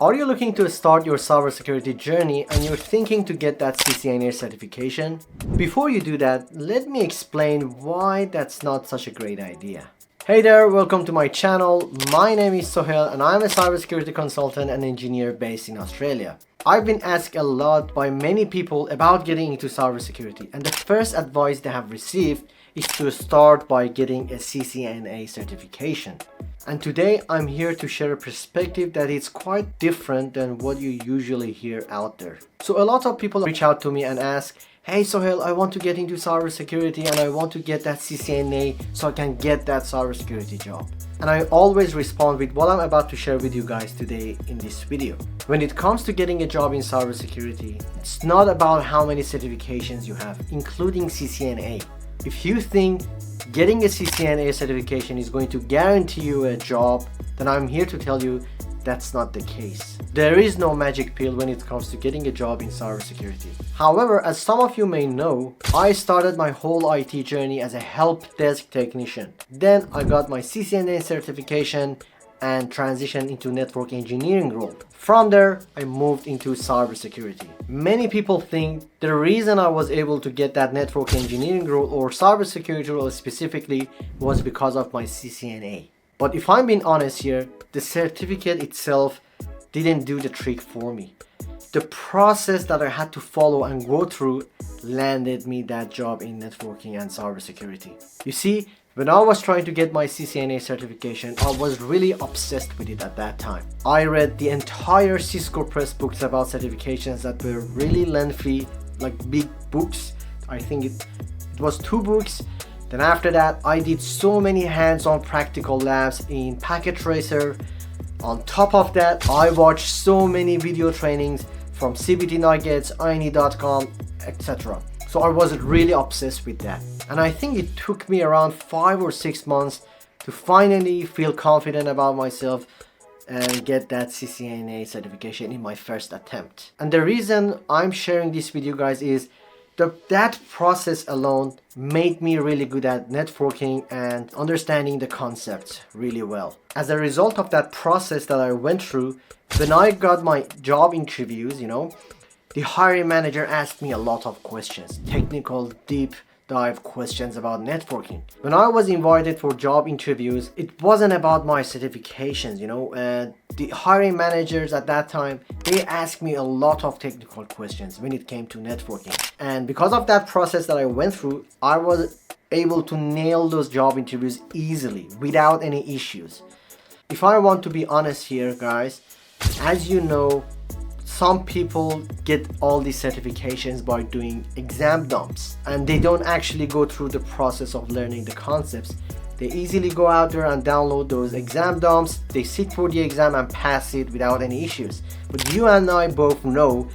Are you looking to start your cybersecurity journey and you're thinking to get that CCNA certification? Before you do that, let me explain why that's not such a great idea. Hey there, welcome to my channel. My name is Sohail and I'm a cybersecurity consultant and engineer based in Australia. I've been asked a lot by many people about getting into cybersecurity, and the first advice they have received is to start by getting a CCNA certification. And today I'm here to share a perspective that is quite different than what you usually hear out there. So a lot of people reach out to me and ask, hey Sohail, I want to get into cybersecurity and I want to get that CCNA so I can get that cybersecurity job. And I always respond with what I'm about to share with you guys today in this video. When it comes to getting a job in cybersecurity, it's not about how many certifications you have, including CCNA. If you think getting a CCNA certification is going to guarantee you a job, then I'm here to tell you that's not the case. There is no magic pill when it comes to getting a job in cybersecurity. However, as some of you may know, I started my whole IT journey as a help desk technician. Then I got my CCNA certification and transitioned into network engineering role. From there, I moved into cybersecurity. Many people think the reason I was able to get that network engineering role or cybersecurity role specifically was because of my CCNA. But if I'm being honest here, the certificate itself didn't do the trick for me. The process that I had to follow and go through landed me that job in networking and cybersecurity. You see, when I was trying to get my CCNA certification, I was really obsessed with it at that time. I read the entire Cisco Press books about certifications that were really lengthy, like big books. I think it was 2 books. Then after that, I did so many hands-on practical labs in Packet Tracer. On top of that, I watched so many video trainings from CBT Nuggets, INE.com, etc. So I was really obsessed with that. And I think it took me around 5 or 6 months to finally feel confident about myself and get that CCNA certification in my first attempt. And the reason I'm sharing this with you guys is that process alone made me really good at networking and understanding the concepts really well. As a result of that process that I went through, when I got my job interviews, the hiring manager asked me a lot of questions, technical, deep dive questions about networking. When I was invited for job interviews, it wasn't about my certifications, the hiring managers at that time, they asked me a lot of technical questions when it came to networking. And because of that process that I went through, I was able to nail those job interviews easily without any issues. If I want to be honest here, guys, as you know, some people get all these certifications by doing exam dumps and they don't actually go through the process of learning the concepts. They easily go out there and download those exam dumps, they sit for the exam and pass it without any issues. But you and I both know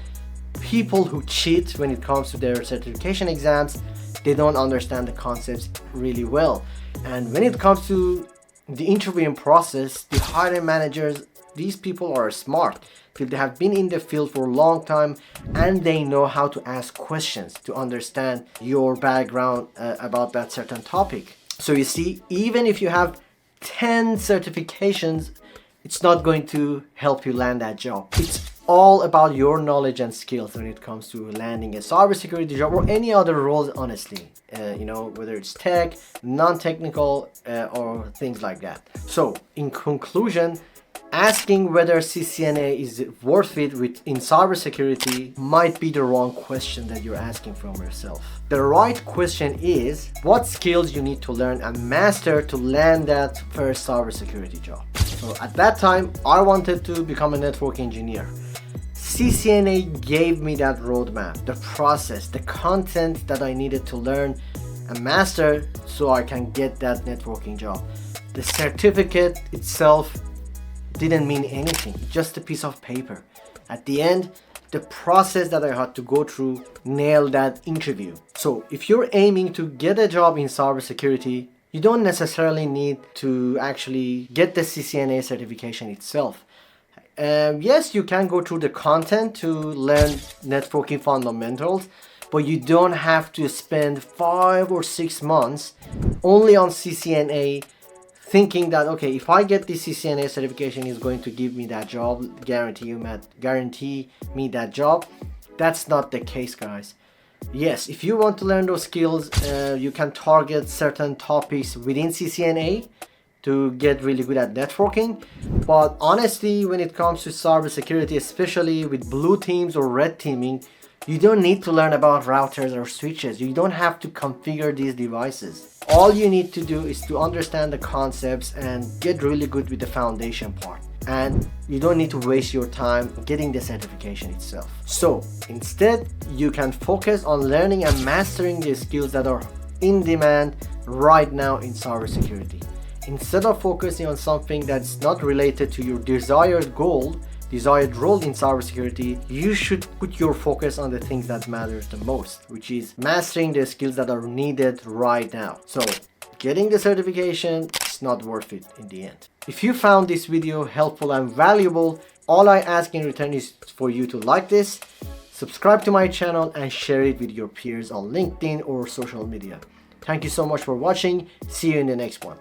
people who cheat when it comes to their certification exams, they don't understand the concepts really well. And when it comes to the interviewing process, the hiring managers, these people are smart. They have been in the field for a long time and they know how to ask questions to understand your background about that certain topic. So you see, even if you have 10 certifications, it's not going to help you land that job. It's all about your knowledge and skills when it comes to landing a cybersecurity job or any other roles, honestly. Whether it's tech, non-technical, or things like that. So in conclusion, asking whether CCNA is worth it in cybersecurity might be the wrong question that you're asking from yourself. The right question is what skills you need to learn and master to land that first cybersecurity job. So at that time, I wanted to become a network engineer. CCNA gave me that roadmap, the process, the content that I needed to learn and master so I can get that networking job. The certificate itself didn't mean anything, just a piece of paper. At the end, the process that I had to go through nailed that interview. So if you're aiming to get a job in cybersecurity, you don't necessarily need to actually get the CCNA certification itself. Yes, you can go through the content to learn networking fundamentals, but you don't have to spend 5 or 6 months only on CCNA thinking that, okay, if I get this CCNA certification, is going to give me that job, guarantee me that job. That's not the case, guys. Yes, if you want to learn those skills, you can target certain topics within CCNA to get really good at networking. But honestly, when it comes to cybersecurity, especially with blue teams or red teaming, you don't need to learn about routers or switches. You don't have to configure these devices. All you need to do is to understand the concepts and get really good with the foundation part. And you don't need to waste your time getting the certification itself. So instead, you can focus on learning and mastering the skills that are in demand right now in cybersecurity. Instead of focusing on something that's not related to your desired role in cybersecurity, you should put your focus on the things that matters the most, which is mastering the skills that are needed right now. So getting the certification is not worth it in the end. If you found this video helpful and valuable, all I ask in return is for you to like this, subscribe to my channel, and share it with your peers on LinkedIn or social media. Thank you so much for watching. See you in the next one.